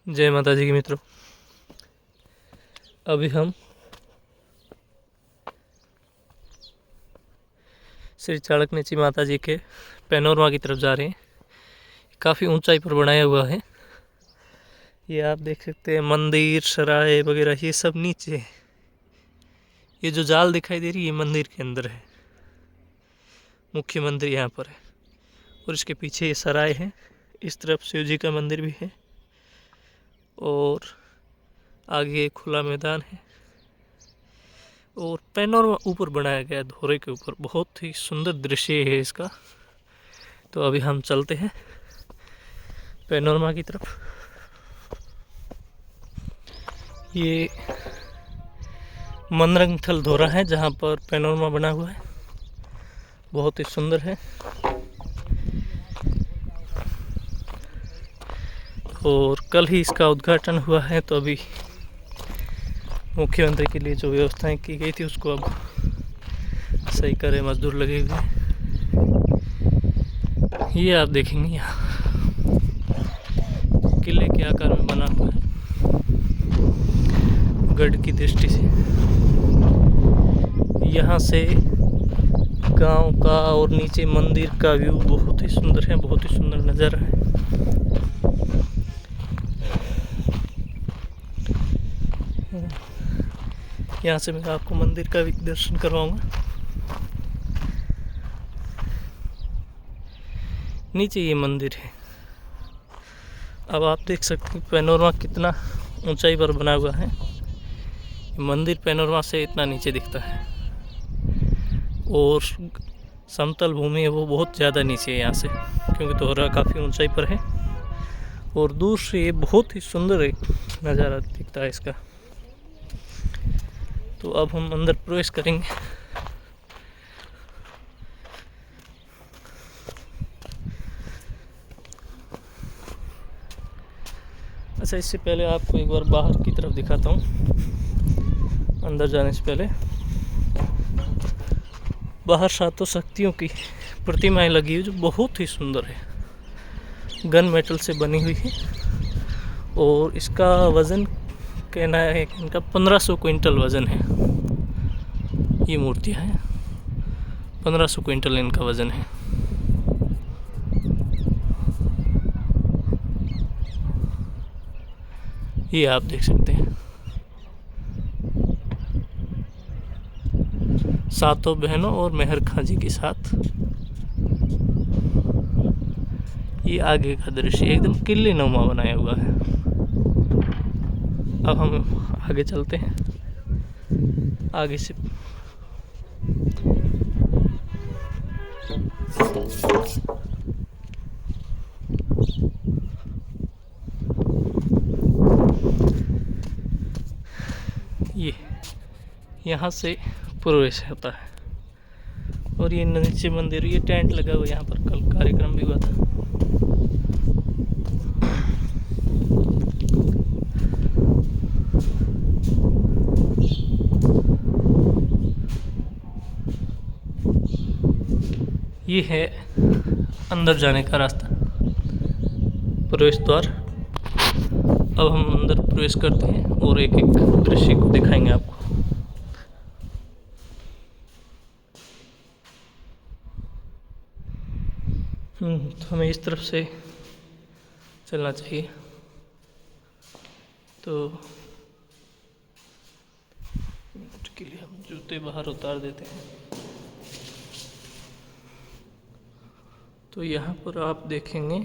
जय माता जी की मित्रों। अभी हम श्री चाणक्यनीची माता जी के पैनोरमा की तरफ जा रहे हैं। काफ़ी ऊंचाई पर बनाया हुआ है। ये आप देख सकते हैं, मंदिर सराय वगैरह ये सब नीचे है। ये जो जाल दिखाई दे रही है ये मंदिर के अंदर है। मुख्य मंदिर यहाँ पर है और इसके पीछे ये सराय है। इस तरफ शिव जी का मंदिर भी है और आगे खुला मैदान है और पैनोरमा ऊपर बनाया गया है धोरे के ऊपर। बहुत ही सुंदर दृश्य है इसका। तो अभी हम चलते हैं पैनोरमा की तरफ। ये मनरंगथल धोरा है जहाँ पर पैनोरमा बना हुआ है। बहुत ही सुंदर है और कल ही इसका उद्घाटन हुआ है। तो अभी मुख्यमंत्री के लिए जो व्यवस्थाएं की गई थी उसको अब सही करे, मजदूर लगे हुए हैं। ये आप देखेंगे यहाँ किले के आकार में बना हुआ है गढ़ की दृष्टि से। यहाँ से गांव का और नीचे मंदिर का व्यू बहुत ही सुंदर है, बहुत ही सुंदर नज़ारा है। यहाँ से मैं आपको मंदिर का भी दर्शन करवाऊंगा। नीचे ये मंदिर है। अब आप देख सकते हैं पैनोरमा कितना ऊंचाई पर बना हुआ है। मंदिर पैनोरमा से इतना नीचे दिखता है और समतल भूमि है वो बहुत ज़्यादा नीचे है यहाँ से, क्योंकि दोहरा काफ़ी ऊंचाई पर है और दूर से ये बहुत ही सुंदर एक नज़ारा दिखता है इसका। तो अब हम अंदर प्रवेश करेंगे। अच्छा, इससे पहले आपको एक बार बाहर की तरफ दिखाता हूँ। अंदर जाने से पहले बाहर सातों शक्तियों की प्रतिमाएं लगी हुई जो बहुत ही सुंदर है, गन मेटल से बनी हुई है और इसका वज़न कहना है कि इनका 1500 क्विंटल वज़न है। ये मूर्तियाँ हैं, 1500 क्विंटल इनका वज़न है। ये आप देख सकते हैं, सातों बहनों और मेहर खां जी के साथ। ये आगे का दृश्य एकदम किले नुमा बनाया हुआ है। अब हम आगे चलते हैं। आगे से ये यहाँ से प्रवेश होता है और ये नीचे मंदिर, ये टेंट लगा हुआ, यहाँ पर कल कार्यक्रम भी हुआ था। ये है अंदर जाने का रास्ता, प्रवेश द्वार। अब हम अंदर प्रवेश करते हैं और एक एक दृश्य को दिखाएंगे आपको। तो हमें इस तरफ से चलना चाहिए। तो के लिए हम जूते बाहर उतार देते हैं। तो यहाँ पर आप देखेंगे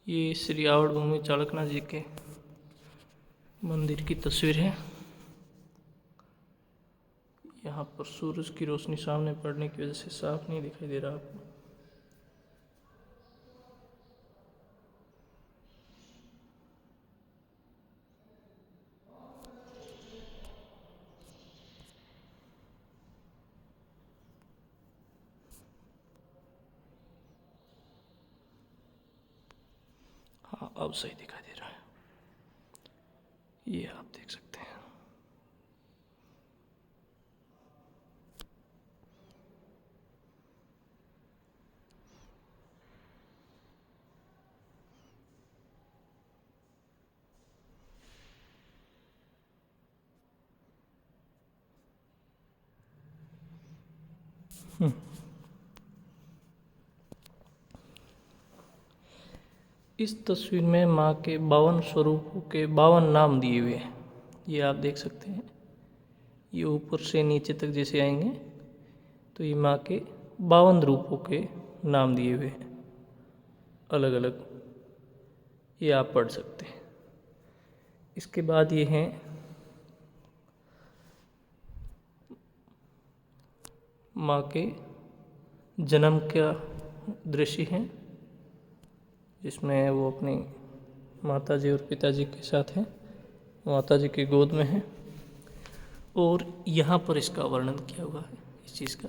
ये श्री आवड़ भूमि चाणक्यनाथ जी के मंदिर की तस्वीर है। यहाँ पर सूरज की रोशनी सामने पड़ने की वजह से साफ नहीं दिखाई दे रहा आपको। हाँ, अब सही दिखाई दे रहा है। ये आप देख सकते हैं। इस तस्वीर में माँ के 52 स्वरूपों के 52 नाम दिए हुए हैं। ये आप देख सकते हैं। ये ऊपर से नीचे तक जैसे आएंगे तो ये माँ के 52 रूपों के नाम दिए हुए हैं अलग अलग। ये आप पढ़ सकते हैं। इसके बाद ये हैं माँ के जन्म का दृश्य है, जिसमें वो अपनी माताजी और पिताजी के साथ हैं, माताजी की गोद में है। और यहाँ पर इसका वर्णन किया हुआ है इस चीज़ का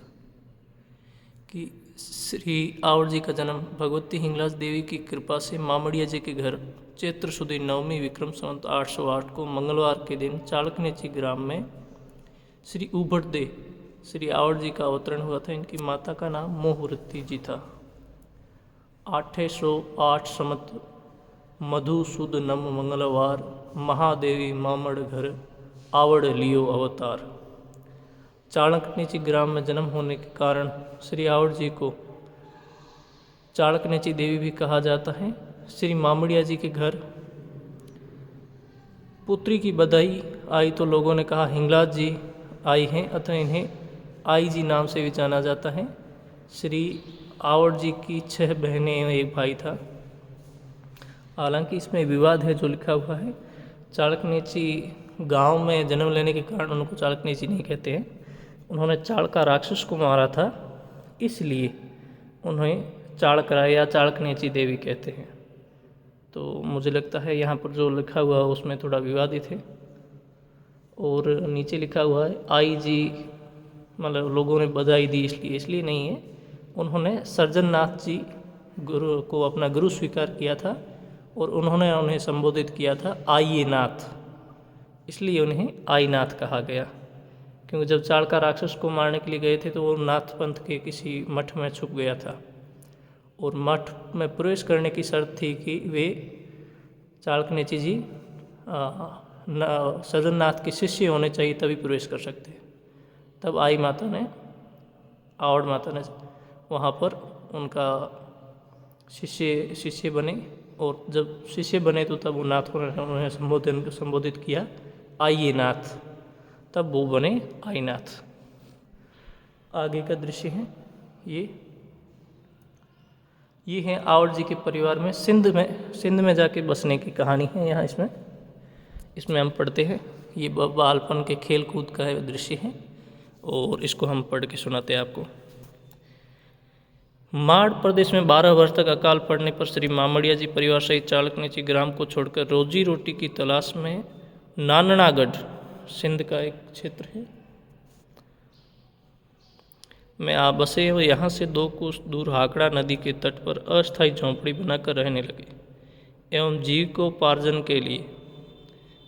कि श्री आवर जी का जन्म भगवती हिंगलाज देवी की कृपा से मामड़िया जी के घर चैत्र सुदी नवमी विक्रम संवत 808 को मंगलवार के दिन चाणक्यनेची ग्राम में श्री उभटदे श्री आवर जी का अवतरण हुआ था। इनकी माता का नाम मोहवृत्ति जी था। 808 समत मधु सुद नम मंगलवार महादेवी मामड़ घर आवड़ लियो अवतार। चाणक्यनेची ग्राम में जन्म होने के कारण श्री आवर जी को चाणक्यनेची देवी भी कहा जाता है। श्री मामड़िया जी के घर पुत्री की बधाई आई तो लोगों ने कहा हिंगलाज जी आई हैं, अतः इन्हें आई जी नाम से भी जाना जाता है। श्री आवर जी की 6 बहनें एवं एक भाई था। हालांकि इसमें विवाद है जो लिखा हुआ है। चाणक्यनेची गांव में जन्म लेने के कारण उनको चाणक्यनेची नहीं कहते हैं। उन्होंने चाणका राक्षस को मारा था, इसलिए उन्हें चाणक्य या चाणक्यनेची देवी कहते हैं। तो मुझे लगता है यहाँ पर जो लिखा हुआ है उसमें थोड़ा विवादित है। और नीचे लिखा हुआ है आई जी, मतलब लोगों ने बधाई दी, इसलिए नहीं है। उन्होंने सर्जननाथ जी गुरु को अपना गुरु स्वीकार किया था और उन्होंने उन्हें संबोधित किया था आइए नाथ, इसलिए उन्हें आईनाथ कहा गया। क्योंकि जब चाणका राक्षस को मारने के लिए गए थे तो वो नाथ पंथ के किसी मठ में छुप गया था और मठ में प्रवेश करने की शर्त थी कि वे चाणक्यनेची जी सर्जननाथ के शिष्य होने चाहिए तभी प्रवेश कर सकते। तब आई माता ने, आवड़ माता ने वहाँ पर उनका शिष्य बने और जब शिष्य बने तो तब वो नाथ उन्होंने संबोधित किया आइए नाथ, तब वो बने आईनाथ। आगे का दृश्य है ये है आवर जी के परिवार में सिंध में जाके बसने की कहानी है। यहाँ इसमें हम पढ़ते हैं। ये बालपन के खेल कूद का दृश्य है और इसको हम पढ़ के सुनाते हैं आपको। माड़ प्रदेश में 12 वर्ष तक अकाल पड़ने पर श्री मामड़िया जी परिवार सहित चाणक्यनेची ग्राम को छोड़कर रोजी रोटी की तलाश में नाननागढ़, सिंध का एक क्षेत्र है, में आ बसे और यहाँ से 2 कोस दूर हाकड़ा नदी के तट पर अस्थायी झोंपड़ी बनाकर रहने लगे एवं जीविकोपार्जन के लिए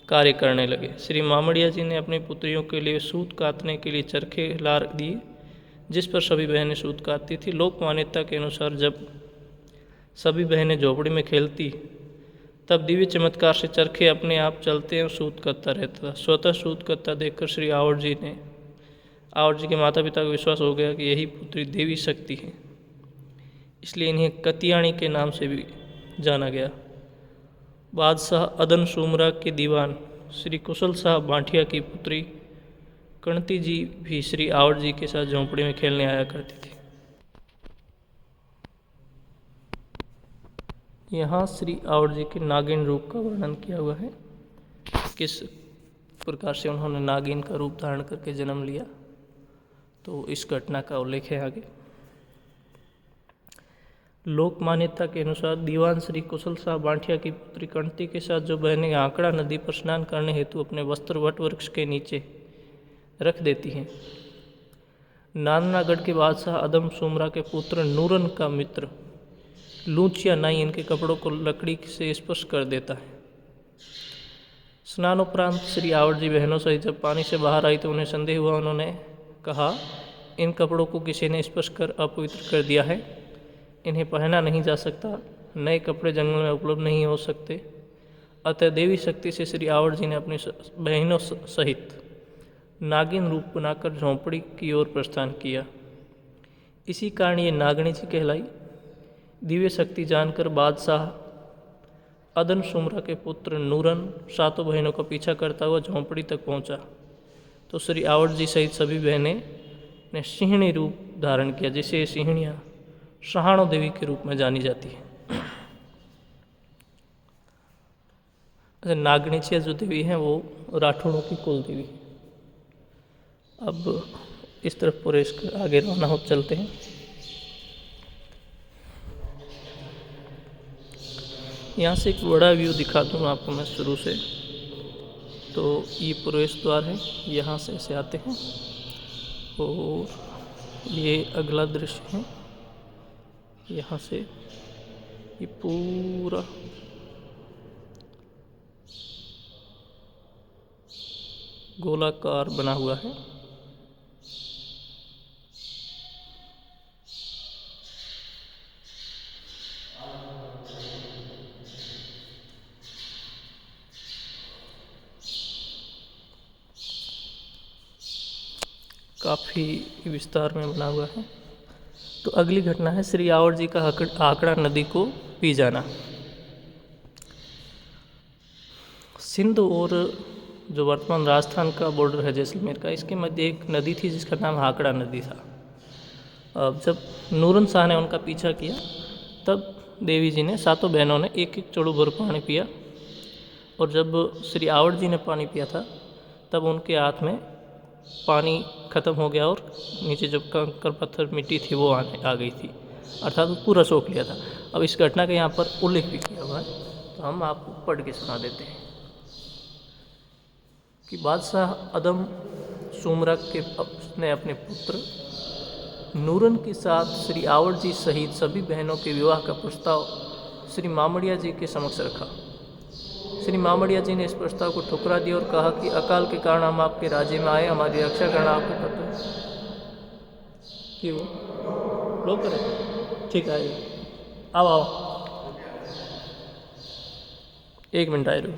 कार्य करने लगे। श्री मामड़िया जी ने अपनी पुत्रियों के लिए सूत काटने के लिए चरखे ला दिए, जिस पर सभी बहनें सूत काटती थी। लोक मान्यता के अनुसार जब सभी बहनें झोपड़ी में खेलती तब दिव्य चमत्कार से चरखे अपने आप चलते और सूत करता रहता था। स्वतः सूत करता देखकर श्री आवर जी के माता पिता को विश्वास हो गया कि यही पुत्री देवी शक्ति है, इसलिए इन्हें कतियाणी के नाम से भी जाना गया। बादशाह अदन सुमरा के दीवान श्री कुशल शाह बांठिया की पुत्री कणती जी भी श्री आवर जी के साथ झोंपड़ी में खेलने आया करती थी। यहाँ श्री आवर जी के नागिन रूप का वर्णन किया हुआ है, किस प्रकार से उन्होंने नागिन का रूप धारण करके जन्म लिया, तो इस घटना का उल्लेख है आगे। लोक मान्यता के अनुसार दीवान श्री कुशल शाह बांठिया की पुत्री कणती के साथ जो बहनें आंकड़ा नदी पर स्नान करने हेतु अपने वस्त्र वट वृक्ष के नीचे रख देती हैं, नाननागढ़ के बादशाह अदम सुमरा के पुत्र नूरन का मित्र लूचिया नाई इनके कपड़ों को लकड़ी से स्पर्श कर देता है। स्नानोपरांत श्री आवर जी बहनों सहित जब पानी से बाहर आई तो उन्हें संदेह हुआ। उन्होंने कहा, इन कपड़ों को किसी ने स्पर्श कर अपवित्र कर दिया है, इन्हें पहना नहीं जा सकता, नए कपड़े जंगल में उपलब्ध नहीं हो सकते। अतः देवी शक्ति से श्री आवर जी ने अपनी बहनों सहित नागिन रूप बनाकर झोंपड़ी की ओर प्रस्थान किया। इसी कारण ये नागणी जी कहलाई। दिव्य शक्ति जानकर बादशाह अदन सुमरा के पुत्र नूरन सातों बहनों का पीछा करता हुआ झोंपड़ी तक पहुंचा तो श्री आवड़ जी सहित सभी बहनें ने सिंहणी रूप धारण किया, जिसे ये सिंहणियाँ सहाणो देवी के रूप में जानी जाती है। नागणेचिया जो देवी हैं वो राठौड़ों की कुल देवी है। अब इस तरफ प्रवेश कर आगे रवाना हो चलते हैं। यहाँ से एक बड़ा व्यू दिखा दूँ आपको मैं शुरू से। तो ये प्रवेश द्वार है, यहाँ से ऐसे आते हैं और ये अगला दृश्य है। यहाँ से ये पूरा गोलाकार बना हुआ है। काफ़ी विस्तार में बना हुआ है। तो अगली घटना है श्री आवड़ जी का आकड़ा नदी को पी जाना। सिंध और जो वर्तमान राजस्थान का बॉर्डर है जैसलमेर का, इसके मध्य एक नदी थी जिसका नाम हाकड़ा नदी था। अब जब नूरन शाह ने उनका पीछा किया तब देवी जी ने, सातों बहनों ने एक एक चड़ू भर पानी पिया और जब श्री आवड़ जी ने पानी पिया था तब उनके हाथ में पानी ख़त्म हो गया और नीचे जब कंकर पत्थर मिट्टी थी वो आ गई थी, अर्थात वो पूरा सोख लिया था। अब इस घटना का यहाँ पर उल्लेख भी किया हुआ है, तो हम आपको पढ़ के सुना देते हैं कि बादशाह अदम सुमरा ने अपने पुत्र नूरन के साथ श्री आवड़ जी सहित सभी बहनों के विवाह का प्रस्ताव श्री मामड़िया जी के समक्ष रखा। श्री मामड़िया जी ने इस प्रस्ताव को ठुकरा दिया और कहा कि अकाल के कारण हम आपके राज्य में आए, हमारी रक्षा करना आपको कर्तव्य है। कि वो लोग करें, ठीक है, आओ आओ, एक मिनट आए रहो।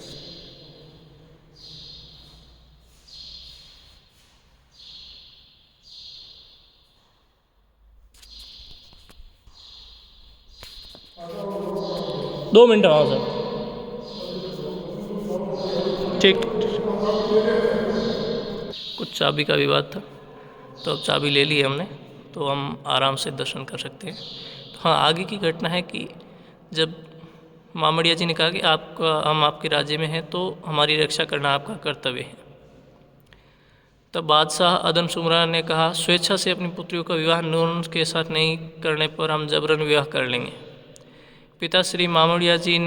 दो मिनट आओ सर, ठीक। कुछ चाबी का विवाद था तो अब चाबी ले ली हमने, तो हम आराम से दर्शन कर सकते हैं। तो हाँ, आगे की घटना है कि जब मामड़िया जी ने कहा कि हम आपके राज्य में हैं तो हमारी रक्षा करना आपका कर्तव्य है, तब बादशाह अदन सुमरा ने कहा, स्वेच्छा से अपनी पुत्रियों का विवाह नूरन के साथ नहीं करने पर हम जबरन विवाह कर लेंगे। पिता श्री मामड़िया जी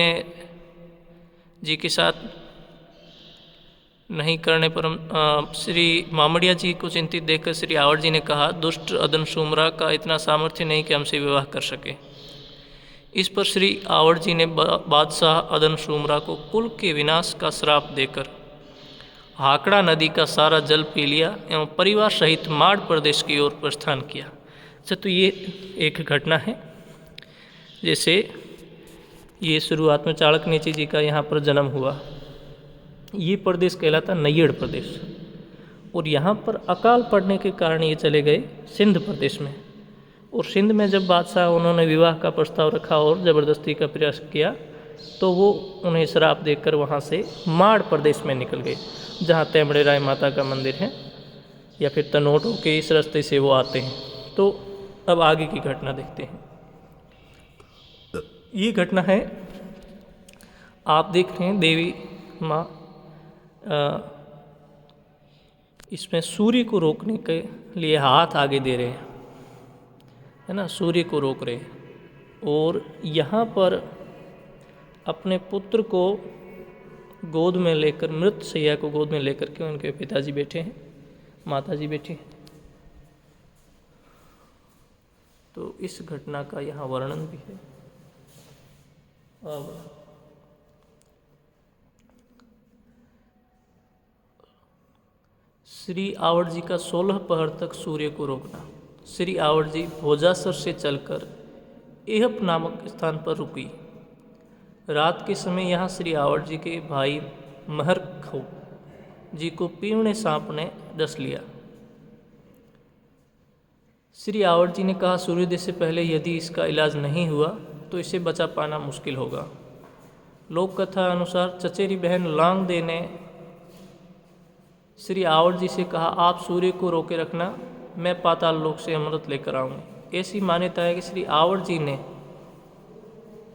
के साथ नहीं करने पर श्री मामड़िया जी को चिंतित देखकर श्री आवड़ जी ने कहा, दुष्ट अदन सुमरा का इतना सामर्थ्य नहीं कि हमसे विवाह कर सके। इस पर श्री आवड़ जी ने बादशाह अदन सुमरा को कुल के विनाश का श्राप देकर हाकड़ा नदी का सारा जल पी लिया एवं परिवार सहित माड़ प्रदेश की ओर प्रस्थान किया। अच्छा, तो ये एक घटना है। जैसे ये शुरुआत में चाणक्य जी का यहाँ पर जन्म हुआ। ये प्रदेश कहलाता नैयड़ प्रदेश, और यहाँ पर अकाल पड़ने के कारण ये चले गए सिंध प्रदेश में। और सिंध में जब बादशाह उन्होंने विवाह का प्रस्ताव रखा और ज़बरदस्ती का प्रयास किया तो वो उन्हें श्राप देकर वहाँ से माड़ प्रदेश में निकल गए, जहाँ तेमड़े राय माता का मंदिर है, या फिर तनोटों के इस रास्ते से वो आते हैं। तो अब आगे की घटना देखते हैं। ये घटना है, आप देख रहे हैं देवी माँ इसमें सूर्य को रोकने के लिए हाथ आगे दे रहे हैं, है ना, सूर्य को रोक रहे हैं। और यहाँ पर अपने पुत्र को गोद में लेकर, मृत सैया को गोद में लेकर के उनके पिताजी बैठे हैं, माताजी बैठी हैं। तो इस घटना का यहाँ वर्णन भी है। अब श्री आवड़ जी का 16 पहर तक सूर्य को रोकना। श्री आवड़ जी भोजासर से चलकर एहप नामक स्थान पर रुकी। रात के समय यहाँ श्री आवड़ जी के भाई महरखो जी को पीवणे सांप ने डस लिया। श्री आवर्त जी ने कहा, सूर्योदय से पहले यदि इसका इलाज नहीं हुआ तो इसे बचा पाना मुश्किल होगा। लोक कथा अनुसार चचेरी बहन लांग दे ने श्री आवर्त जी से कहा, आप सूर्य को रोके रखना, मैं पाताल लोक से अमृत लेकर आऊँगी। ऐसी मान्यता है कि श्री आवर्त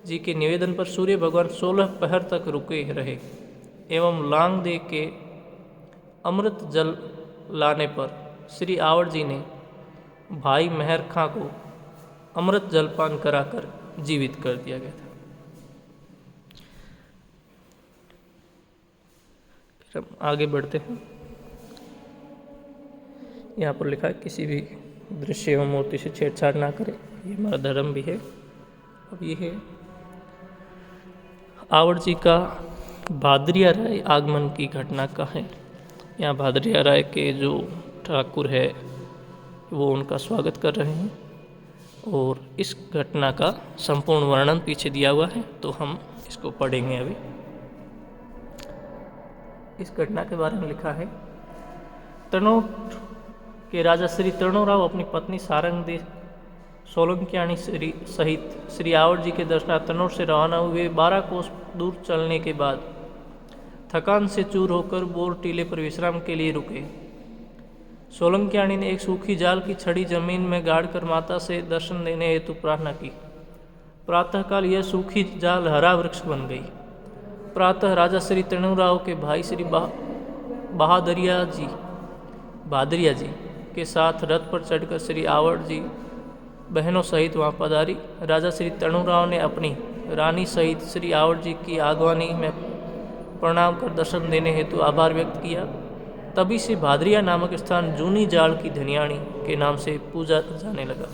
जी के निवेदन पर सूर्य भगवान 16 पहर तक रुके रहे एवं लांग दे के अमृत जल लाने पर श्री आवर्त जी ने भाई मेहर खां को अमृत जलपान कराकर जीवित कर दिया गया था। फिर हम आगे बढ़ते हैं। यहाँ पर लिखा है, किसी भी दृश्य एवं मूर्ति से छेड़छाड़ ना करें, ये हमारा धर्म भी है। अब ये है आवर्त जी का भादरिया राय आगमन की घटना का है। यहाँ भादरिया राय के जो ठाकुर है वो उनका स्वागत कर रहे हैं और इस घटना का संपूर्ण वर्णन पीछे दिया हुआ है, तो हम इसको पढ़ेंगे अभी। इस घटना के बारे में लिखा है, तनोट के राजा श्री तरणोराव अपनी पत्नी सारंगदेव सोलंकियाणी सहित श्री आवर्त जी के दर्शनार्थ तनोट से रवाना हुए। 12 कोस दूर चलने के बाद थकान से चूर होकर बोर टीले पर विश्राम के लिए रुके। सोलंकियाणी ने एक सूखी जाल की छड़ी जमीन में गाड़कर माता से दर्शन देने हेतु प्रार्थना की। प्रातःकाल यह सूखी जाल हरा वृक्ष बन गई। प्रातः राजा श्री तरणोराव के भाई श्री भादरिया जी के साथ रथ पर चढ़कर श्री आवर्त जी बहनों सहित वहाँ पधारी। राजा श्री तरणोराव ने अपनी रानी सहित श्री आवर्त जी की आगवानी में प्रणाम कर दर्शन देने हेतु आभार व्यक्त किया। तभी से भादरिया नामक स्थान जूनी जाल की धनियाणी के नाम से पूजा जाने लगा।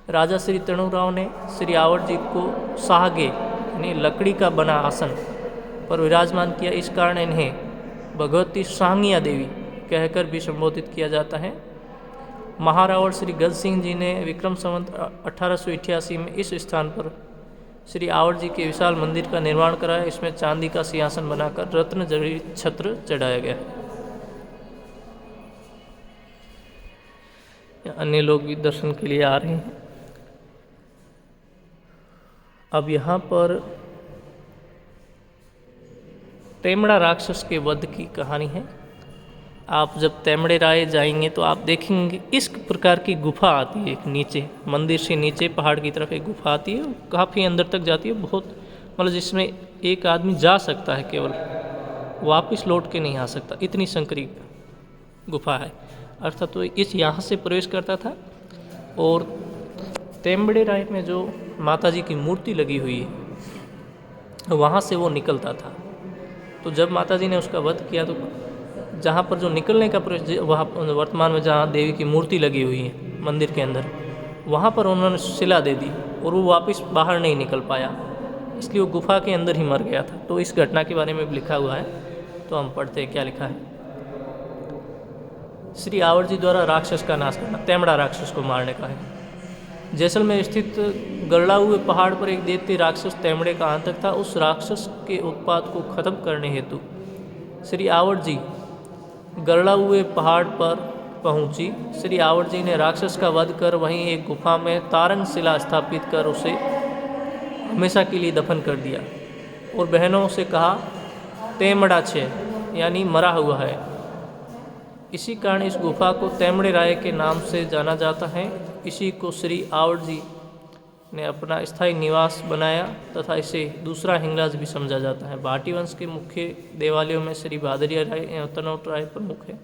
राजा श्री तरणोराव ने श्री आवर्त जी को साहगे यानी लकड़ी का बना आसन पर विराजमान किया। इस कारण इन्हें भगवती सांगिया देवी कहकर भी संबोधित किया जाता है। महारावण श्री गज सिंह जी ने विक्रम संवत 1888 में इस स्थान पर श्री आवर्त जी के विशाल मंदिर का निर्माण कराया। इसमें चांदी का सिंहासन बनाकर रत्न जड़ित छत्र चढ़ाया गया है। अन्य लोग भी दर्शन के लिए आ रहे हैं। अब यहाँ पर तेमड़ा राक्षस के वध की कहानी है। आप जब तेमड़े राय जाएंगे तो आप देखेंगे इस प्रकार की गुफा आती है। एक नीचे मंदिर से नीचे पहाड़ की तरफ एक गुफा आती है, काफ़ी अंदर तक जाती है। बहुत मतलब जिसमें एक आदमी जा सकता है, केवल वापस लौट के नहीं आ सकता, इतनी संकरी गुफा है। अर्थात तो इस यहाँ से प्रवेश करता था और तेमड़े राय में जो माता जी की मूर्ति लगी हुई है वहाँ से वो निकलता था। तो जब माता जी ने उसका वध किया तो जहाँ पर जो निकलने का प्रवेश, वहाँ वर्तमान में जहाँ देवी की मूर्ति लगी हुई है मंदिर के अंदर, वहाँ पर उन्होंने शिला दे दी और वो वापस बाहर नहीं निकल पाया, इसलिए वो गुफा के अंदर ही मर गया था। तो इस घटना के बारे में भी लिखा हुआ है, तो हम पढ़ते हैं क्या लिखा है। श्री आवर्त जी द्वारा राक्षस का नाश करना, तेमड़ा राक्षस को मारने का है। जैसलमेर स्थित गरड़ा हुए पहाड़ पर एक दैत्य राक्षस तेमड़े का आतंक था। उस राक्षस के उत्पात को खत्म करने हेतु श्री आवर्त जी गरड़ा हुए पहाड़ पर पहुंची। श्री आवर्त जी ने राक्षस का वध कर वहीं एक गुफा में तारंग शिला स्थापित कर उसे हमेशा के लिए दफन कर दिया और बहनों से कहा, तेमड़ा छे यानी मरा हुआ है। इसी कारण इस गुफा को तेमड़े राय के नाम से जाना जाता है। इसी को श्री आवर्त जी ने अपना स्थायी निवास बनाया तथा इसे दूसरा हिंगलाज भी समझा जाता है। भाटी वंश के मुख्य देवालयों में श्री भादरिया राय एवं तनोट राय प्रमुख है।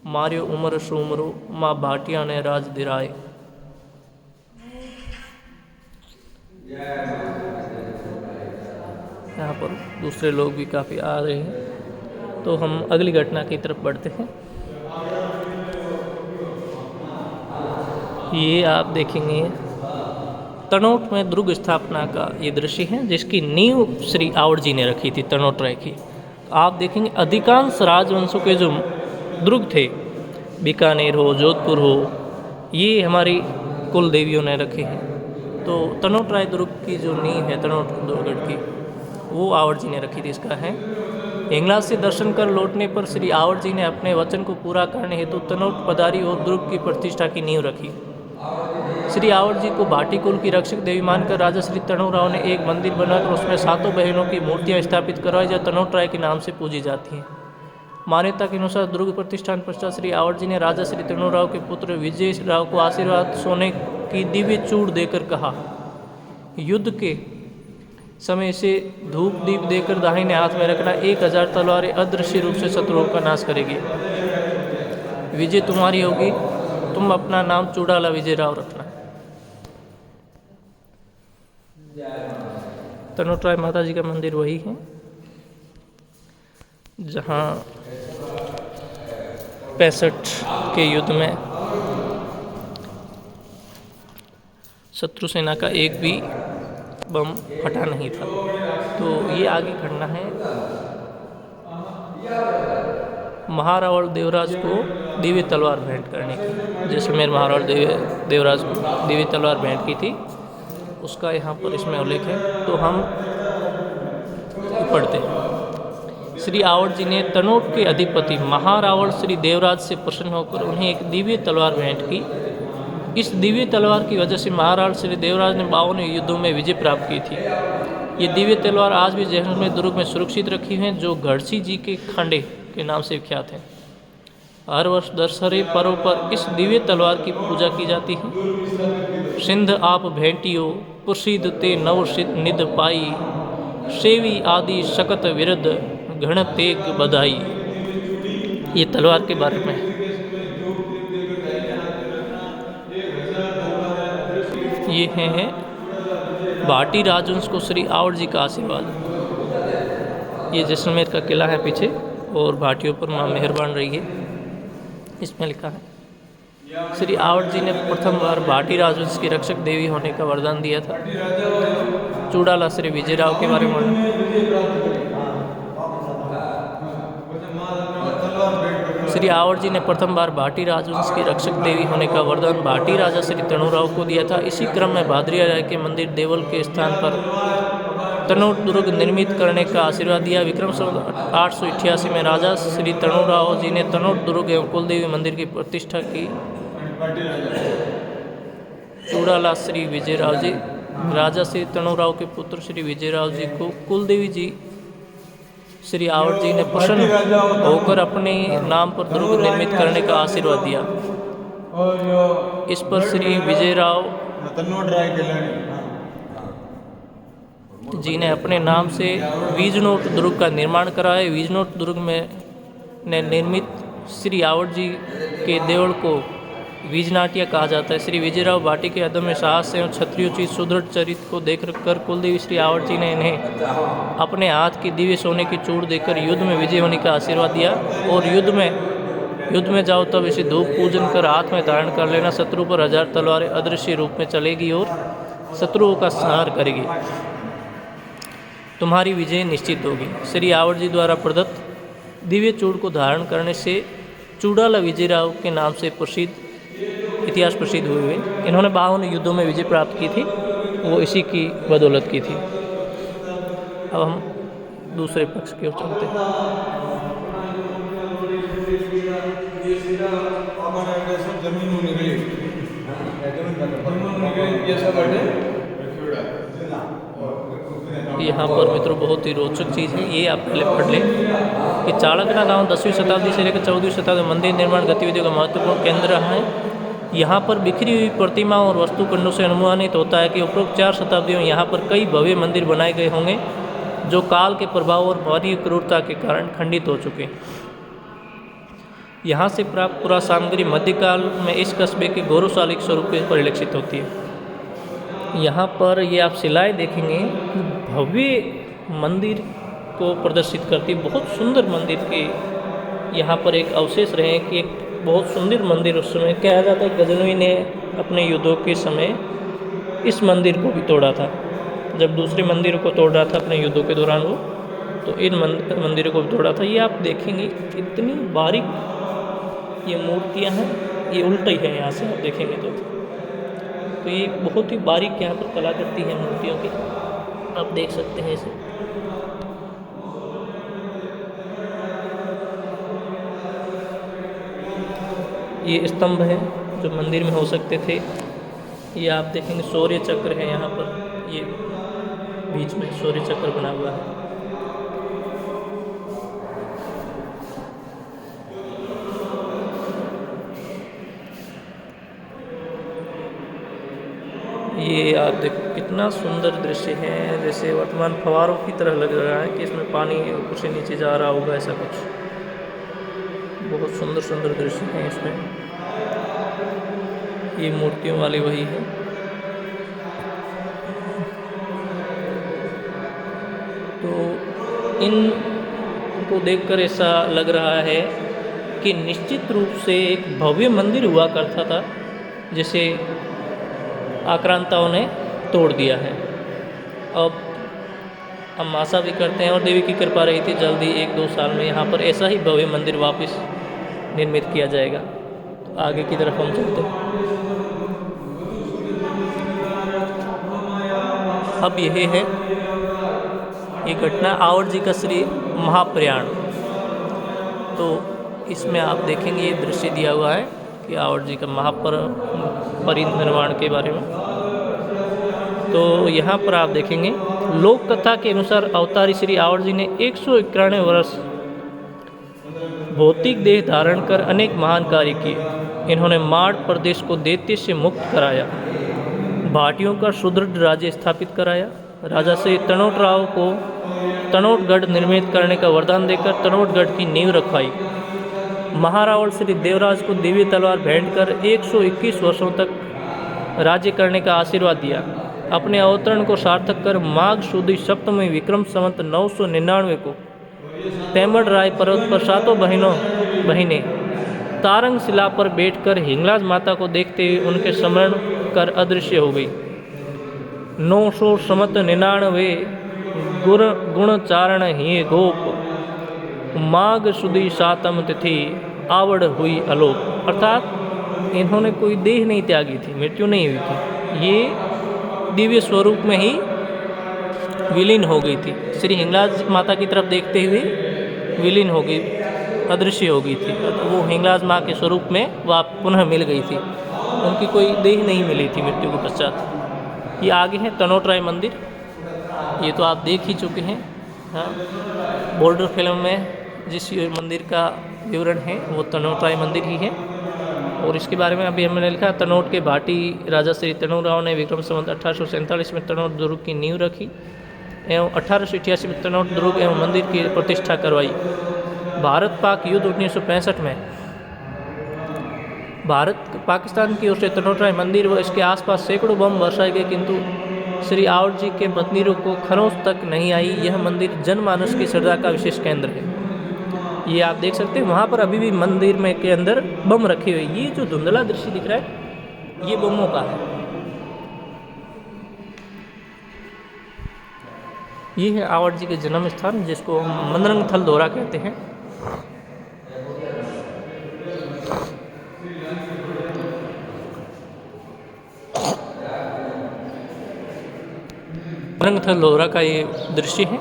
मार्यो उमर सोमरो माँ भाटिया ने राज दिराय। यहाँ पर दूसरे लोग भी काफ़ी आ रहे हैं, तो हम अगली घटना की तरफ बढ़ते हैं। ये आप देखेंगे तनोट में दुर्ग स्थापना का ये दृश्य है, जिसकी नींव श्री आवर्त जी ने रखी थी तनोट राय की। आप देखेंगे अधिकांश राजवंशों के जो दुर्ग थे, बीकानेर हो, जोधपुर हो, ये हमारी कुल देवियों ने रखे हैं। तो तनोट राय दुर्ग की जो नींव है तनोट दुर्गढ़ की, वो आवर्त जी ने रखी थी। इसका है हिंगलाज से दर्शन कर लौटने पर श्री आवर्त जी ने अपने वचन को पूरा करने हेतु तनोट पधारी और दुर्ग की प्रतिष्ठा की नींव रखी। श्री आवर जी को भाटी कुल की रक्षक देवी मानकर राजा श्री तनोराव ने एक मंदिर बनाकर उसमें 7 बहनों की मूर्तियां स्थापित करवाई जो तनोटराय के नाम से पूजी जाती हैं। मान्यता के अनुसार दुर्ग प्रतिष्ठान पश्चात श्री आवर जी ने राजा श्री तनोराव के पुत्र विजय राव को आशीर्वाद सोने की दिव्य चूड़ देकर कहा, युद्ध के समय से धूप दीप देकर दाहिने हाथ में रखना, 1000 तलवारें अदृश्य रूप से शत्रुओं का नाश करेगी। विजय तुम्हारी होगी, तुम अपना नाम चूड़ाला विजय राव रखना। तनोटराय माता जी का मंदिर वही है जहाँ 65 के युद्ध में शत्रु सेना का एक भी बम फटा नहीं था। तो ये आगे घटना है महारावल देवराज को दिव्य तलवार भेंट करने की। जैसलमेर महारावल देवराज को दिव्य तलवार भेंट की थी, उसका यहाँ पर इसमें उल्लेख है। तो हम पढ़ते हैं। श्री आवर जी ने तनोट के अधिपति महारावल श्री देवराज से प्रसन्न होकर उन्हें एक दिव्य तलवार भेंट की। इस दिव्य तलवार की वजह से महाराज श्री देवराज ने 52 युद्धों में विजय प्राप्त की थी। ये दिव्य तलवार आज भी जैसलमेर दुर्ग में सुरक्षित रखी हैं, जो गढ़सी जी के खंडे के नाम से विख्यात हैं। हर वर्ष दशहरे पर्व पर इस दिव्य तलवार की पूजा की जाती है। सिंध आप भेंटियो प्रसिद्ध ते नव निध पाई, सेवी आदि शकत विरद घण तेग बधाई। ये तलवार के बारे में है। ये है भाटी राजवंश को श्री आवर जी का आशीर्वाद। ये जैसलमेर का किला है पीछे, और भाटियों पर माँ मेहरबान रही है, इसमें लिखा है। श्री आवर जी ने प्रथम बार भाटी राजवंश की रक्षक देवी होने का वरदान दिया था। चूड़ाला श्री विजयराव के बारे में। श्री आवर जी ने प्रथम बार भाटी राजवंश की रक्षक देवी होने का वरदान भाटी राजा श्री तनोराव को दिया था। इसी क्रम में भादरिया राय के मंदिर देवल के स्थान पर तनोट दुर्ग निर्मित करने का आशीर्वाद दिया। विक्रम संवत 888 में राजा श्री तनोराव जी ने तनोट दुर्ग एवं कुलदेवी मंदिर की प्रतिष्ठा की। चूड़ाला श्री विजयराव जी राजा श्री तनोराव के पुत्र श्री विजयराव जी को कुलदेवी जी श्री आवर जी ने प्रसन्न होकर अपने नाम पर दुर्ग निर्मित करने का आशीर्वाद दिया। इस पर श्री विजयराव जी ने अपने नाम से वीजनोट दुर्ग का निर्माण कराया। वीजनोट दुर्ग में निर्मित श्री आवर जी के देवल को वीजनाट्य कहा जाता है। श्री विजयराव भाटी के अदम्य साहस एवं क्षत्रियोचित सुदृढ़ चरित्र को देख कर कुलदेवी श्री आवर जी ने इन्हें अपने हाथ की दिव्य सोने की चूड़ देकर युद्ध में विजय होने का आशीर्वाद दिया। और युद्ध में जाओ तब इसे धूप पूजन कर हाथ में धारण कर लेना, शत्रु पर 1000 तलवारें अदृश्य रूप में चलेगी और शत्रुओं का संहार करेगी, तुम्हारी विजय निश्चित होगी। श्री आवर जी द्वारा प्रदत्त दिव्य चूड़ को धारण करने से चूड़ाला विजयराव के नाम से इतिहास प्रसिद्ध हुए। इन्होंने 52 युद्धों में विजय प्राप्त की थी, वो इसी की बदौलत की थी। अब हम दूसरे पक्ष की ओर चलते हैं। यहाँ पर मित्रों बहुत ही रोचक चीज़ है, ये आप पहले पढ़ लें कि चाणक्य गांव 10वीं शताब्दी से लेकर 14वीं शताब्दी में मंदिर निर्माण गतिविधियों का महत्वपूर्ण केंद्र रहा है। यहाँ पर बिखरी हुई प्रतिमाओं और वास्तुखंडों से अनुमानित होता है कि उपरोक्त 4 शताब्दियों में यहाँ पर कई भव्य मंदिर बनाए गए होंगे, जो काल के प्रभाव और भारी क्रूरता के कारण खंडित हो चुके। यहाँ से प्राप्त पुरा सामग्री मध्यकाल में इस कस्बे के गौरवशाली स्वरूप में परिलक्षित होती है। यहाँ पर ये आप शिलाएँ देखेंगे, भव्य मंदिर को प्रदर्शित करती है। बहुत सुंदर मंदिर के यहाँ पर एक अवशेष रहे हैं कि एक बहुत सुंदर मंदिर उस समय कहा जाता है गजनवी ने अपने युद्धों के समय इस मंदिर को भी तोड़ा था। जब दूसरे मंदिरों को तोड़ रहा था अपने युद्धों के दौरान वो, तो इन मंदिरों को भी तोड़ा था। ये आप देखेंगे इतनी बारीक ये मूर्तियाँ हैं, ये उल्टी है यहाँ से आप देखेंगे तो ये बहुत ही बारीक यहाँ पर कलाकृति है मूर्तियों की, आप देख सकते हैं इसे। ये स्तंभ है जो मंदिर में हो सकते थे। ये आप देखेंगे सूर्य चक्र है यहाँ पर, ये बीच में सूर्य चक्र बना हुआ है। ये आप देखो कितना सुंदर दृश्य है, जैसे वर्तमान फव्वारों की तरह लग रहा है कि इसमें पानी ऊपर से नीचे जा रहा होगा, ऐसा कुछ बहुत सुंदर सुंदर दृश्य हैं इसमें। ये मूर्तियों वाली वही है। तो इन को देखकर ऐसा लग रहा है कि निश्चित रूप से एक भव्य मंदिर हुआ करता था, जिसे आक्रांताओं ने तोड़ दिया है। अब हम आशा भी करते हैं और देवी की कृपा रही थी, जल्दी 1-2 साल में यहाँ पर ऐसा ही भव्य मंदिर वापस निर्मित किया जाएगा। तो आगे की तरफ हम चलते हैं। अब यही है ये घटना आवड़ जी का श्री महाप्रयाण। तो इसमें आप देखेंगे ये दृश्य दिया हुआ है कि आवड़ जी का महापरिनिर्वाण के बारे में। तो यहाँ पर आप देखेंगे लोक कथा के अनुसार अवतारी श्री आवड़ जी ने 191 वर्ष भौतिक देह धारण कर अनेक महान कार्य किए। इन्होंने माड़ प्रदेश को दैत्य से मुक्त कराया, भाटियों का सुदृढ़ राज्य स्थापित कराया, राजा श्री तनोटराव को तनोटगढ़ निर्मित करने का वरदान देकर तनोटगढ़ की नींव रखवाई। महारावण श्री देवराज को दिव्य तलवार भेंट कर 121 वर्षों तक राज्य करने का आशीर्वाद दिया। अपने अवतरण को सार्थक कर माघ सुदी सप्तमी विक्रम संवत 999 को तेमड़ राय पर्वत पर 7 बहिनें तारंग शिला पर बैठकर हिंगलाज माता को देखते हुए उनके स्मरण कर अदृश्य हो गई। 900 समत 99 गुण चारण ही गोप माघ सुदी सातम तिथि आवड़ हुई अलोप। अर्थात इन्होंने कोई देह नहीं त्यागी थी, मृत्यु नहीं हुई थी, ये दिव्य स्वरूप में ही विलीन हो गई थी। श्री हिंगलाज माता की तरफ देखते हुए विलीन हो गई, अदृश्य हो गई थी। वो हिंगलाज माँ के स्वरूप में वह पुनः मिल गई थी, उनकी कोई देह नहीं मिली थी मृत्यु के पश्चात। ये आगे है तनोटराय मंदिर, ये तो आप देख ही चुके हैं। हाँ, बॉर्डर फिल्म में जिस मंदिर का विवरण है वो तनोटराय मंदिर ही है। और इसके बारे में अभी हमने लिखा, तनोट के भाटी राजा श्री तनोराव ने विक्रम संवत 1847 में तनोट दुर्ग की नींव रखी एवं 1888 में तनोट दुर्ग एवं मंदिर की प्रतिष्ठा करवाई। भारत पाक युद्ध 1965 में भारत पाकिस्तान की ओर से तनोटराय मंदिर व इसके आसपास सैकड़ों बम बरसाए गए, किंतु श्री आवड़ जी के मंदिरों को खरोंच तक नहीं आई। यह मंदिर जनमानस की श्रद्धा का विशेष केंद्र है। ये आप देख सकते हैं, वहाँ पर अभी भी मंदिर में के अंदर बम रखे हुए। ये जो धुंधला दृश्य दिख रहा है ये बमों का है। ये है आवड़ जी के जन्म स्थान, जिसको हम मनरंग थल दोरा कहते हैं। मनरंग थल दोरा का ये दृश्य है।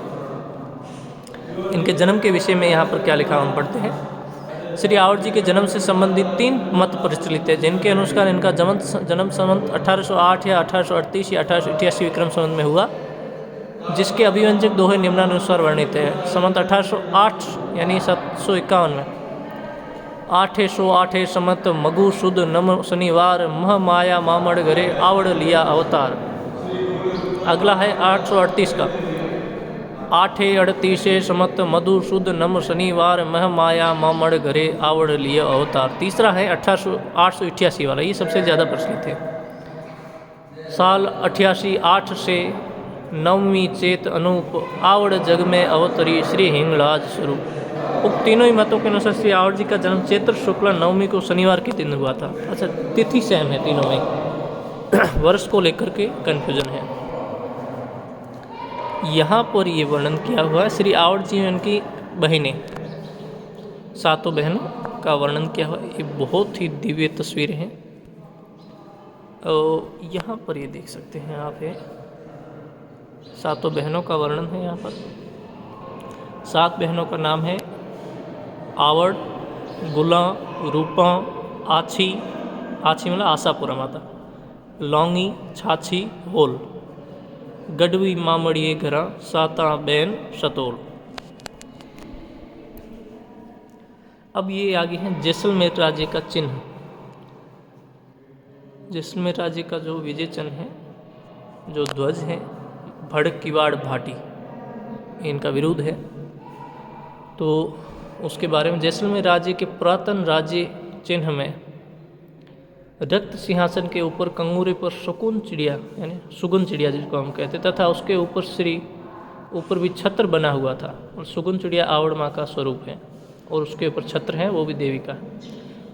इनके जन्म के विषय में यहाँ पर क्या लिखा हम पढ़ते हैं। श्री आवड़ जी के जन्म से संबंधित 3 मत प्रचलित है, जिनके अनुसार इनका जन्म संवत 1808 या 1838 या 1888 विक्रम संवत में हुआ, जिसके अभिव्यंजक दोहे निम्नानुसार वर्णित है। संवत 1808 यानी 751 में 808 समत मगु सुद नम शनिवार मह माया मामड़ घरे आवड़ लिया अवतार। अगला है 838 का 838 समत मधु सुद नम शनिवार मह माया मामड़ घरे आवड़ लिया अवतार। तीसरा है 888 वाला, ये सबसे ज़्यादा प्रचलित है। साल 88 से 9वीं चेत अनूप आवड़ जग में अवतरी श्री हिंगलाज स्वरूप। उक्त तीनों ही मतों के अनुसार श्री आवड़ जी का जन्म चैत्र शुक्ला 9वीं को शनिवार के दिन हुआ था। अच्छा, तिथि सेम है तीनों में, वर्ष को लेकर के कन्फ्यूजन है। यहाँ पर ये वर्णन किया हुआ है श्री आवड़ जी में उनकी बहनें, 7 बहनों का वर्णन किया हुआ है। ये बहुत ही दिव्य तस्वीरें हैं। और यहाँ पर ये देख सकते हैं आप, ये 7 बहनों का वर्णन है। यहाँ पर 7 बहनों का नाम है आवड़, गुला, रूपा, आछी मतलब आशापुरा माता, लौंगी छाछी होल, गढ़वी मामड़िए घरा साता बैन सतोल। अब ये आगे हैं जैसलमेर राज्य का चिन्ह। जैसलमेर राज्य का जो विजय चिन्ह है, जो ध्वज है, भड़क किवाड़ भाटी, इनका विरोध है। तो उसके बारे में जैसलमेर राज्य के पुरातन राज्य चिन्ह में रक्त सिंहासन के ऊपर कंगूरे पर शकुन चिड़िया यानी सुगुन चिड़िया जिसको हम कहते तथा उसके ऊपर भी छत्र बना हुआ था। और सुगुन चिड़िया आवड़ माँ का स्वरूप है और उसके ऊपर छत्र है, वो भी देवी का है।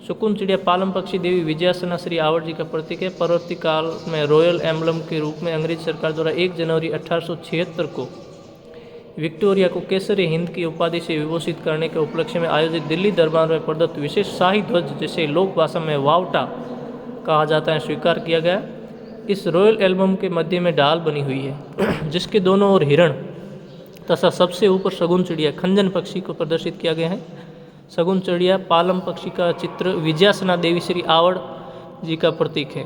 शकुन चिड़िया पालम पक्षी देवी विजयासना श्री आवड़ जी का प्रतीक है। परवर्ती काल में रॉयल एम्बलम के रूप में अंग्रेज सरकार द्वारा 1 जनवरी 1876 को विक्टोरिया को केसरी हिंद की उपाधि से विभूषित करने के उपलक्ष्य में आयोजित दिल्ली दरबार में प्रदत्त विशेष शाही ध्वज, जिसे लोक भाषा में वावटा कहा जाता है, स्वीकार किया गया। इस रॉयल एल्बम के मध्य में डाल बनी हुई है जिसके दोनों ओर हिरण तथा सबसे ऊपर शगुन चिड़िया खंजन पक्षी को प्रदर्शित किया गया है। शगुन चिड़िया पालम पक्षी का चित्र विजयासना देवी श्री आवड़ जी का प्रतीक है।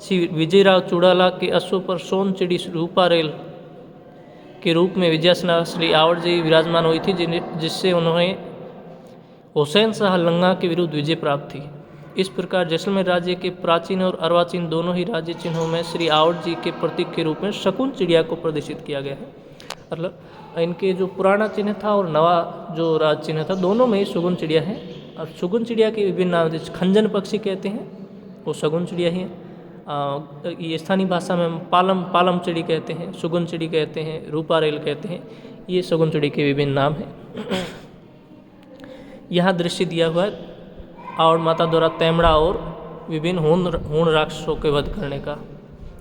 श्री विजयराव चुड़ाला के अश्व पर सोन चिड़ी रूपा रेल के रूप में विजयासना श्री आवड़ जी विराजमान हुई थी, जिससे उन्होंने हुसैन शाह लंगा के विरुद्ध विजय प्राप्त थी। इस प्रकार जैसलमेर राज्य के प्राचीन और अर्वाचीन दोनों ही राज्य चिन्हों में श्री आवड़ जी के प्रतीक के रूप में शकुन चिड़िया को प्रदर्शित किया गया है। मतलब इनके जो पुराना चिन्ह था और नवा जो राज चिन्ह था, दोनों में ही शगुन चिड़िया है। और शगुन चिड़िया के विभिन्न नाम, जैसे खंजन पक्षी कहते हैं वो शगुन चिड़िया ही है। ये स्थानीय भाषा में पालम चिड़ी कहते हैं, शगुन चिड़ी कहते हैं, रूपा रेल कहते हैं। ये शगुन चिड़ी के विभिन्न नाम हैं। यहाँ दृश्य दिया हुआ है आवड़ माता द्वारा तैमड़ा और विभिन्न हूण राक्षसों के वध करने का।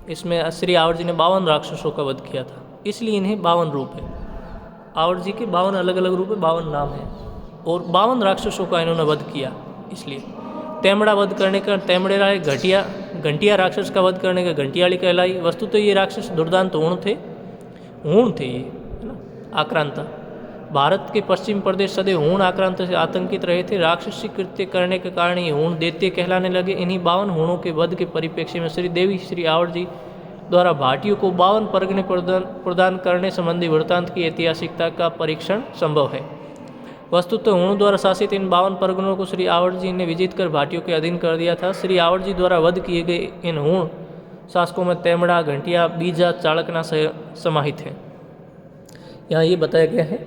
इसमें श्री आवड़ जी ने 52 राक्षसों का वध किया था, इसलिए इन्हें 52 रूप है। आवड़ जी के 52 अलग अलग रूप है, 52 नाम है और 52 राक्षसों का इन्होंने वध किया। इसलिए तैमड़ा वध करने का तैमड़ेराय, घंटिया राक्षस का वध करने का घंटियाली कहलाई। वस्तुतः ये राक्षस दुर्दांत हूण थे ये, है ना, आक्रांता। भारत के पश्चिम प्रदेश सदैव हूण आक्रांत से आतंकित रहे थे। राक्षसी कृत्य करने के कारण ये हूण दैत्य कहलाने लगे। इन्हीं 52 हूणों के वध के परिप्रेक्ष्य में श्री देवी श्री आवड़ जी द्वारा भाटियों को 52 परगने प्रदान करने संबंधी वृत्तांत की ऐतिहासिकता का परीक्षण संभव है। वस्तुतः हूणों द्वारा शासित इन 52 परगनों को श्री आवड़ जी ने विजित कर भाटियों के अधीन कर दिया था। श्री आवड़ जी द्वारा वध किए गए इन हूण शासकों में तैमड़ा, घंटिया, बीजा, चाणकना समाहित है। यहाँ ये बताया गया है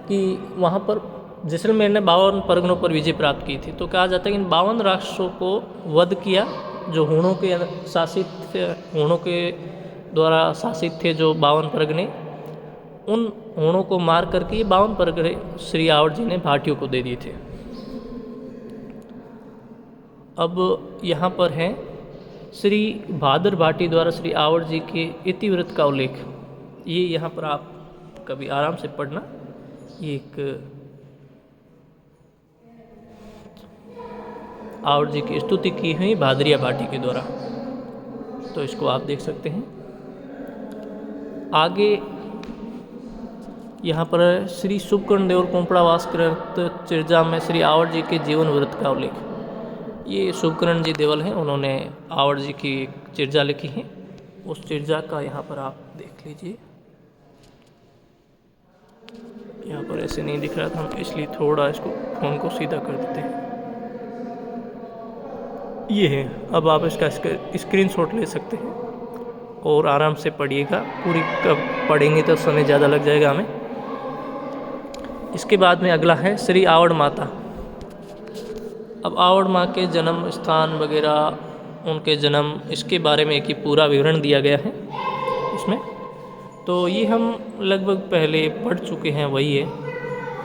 कि वहाँ पर जैसलमेर ने 52 परगनों पर विजय प्राप्त की थी। तो कहा जाता है कि इन 52 राक्षसों को वध किया जो हूणों के द्वारा शासित थे, जो 52 परगने, उन हूणों को मार करके ये 52 परगने श्री आवड़ जी ने भाटियों को दे दिए थे। अब यहाँ पर है श्री भादर भाटी द्वारा श्री आवड़ जी के इतिवृत्त का उल्लेख। ये यहाँ पर आप कभी आराम से पढ़ना। ये एक आवड़ जी की स्तुति की हुई भादरिया भाटी के द्वारा, तो इसको आप देख सकते हैं। आगे यहाँ पर श्री शुभकर्ण देवर कोंपड़ावास कृत चिरजा में श्री आवड़ जी के जीवन वृत्त का उल्लेख। ये शुभकर्ण जी देवल हैं, उन्होंने आवड़ जी की एक चिरजा लिखी है। उस चिरजा का यहाँ पर आप देख लीजिए। यहाँ पर ऐसे नहीं दिख रहा था, हम इसलिए थोड़ा इसको फ़ोन को सीधा कर देते हैं। ये है, अब आप इसका स्क्रीनशॉट ले सकते हैं और आराम से पढ़िएगा। पूरी कब पढ़ेंगे तो समय ज़्यादा लग जाएगा हमें। इसके बाद में अगला है श्री आवड़ माता। अब आवड़ माँ के जन्म स्थान वगैरह, उनके जन्म, इसके बारे में एक ही पूरा विवरण दिया गया है इसमें। तो ये हम लगभग पहले पढ़ चुके हैं, वही है।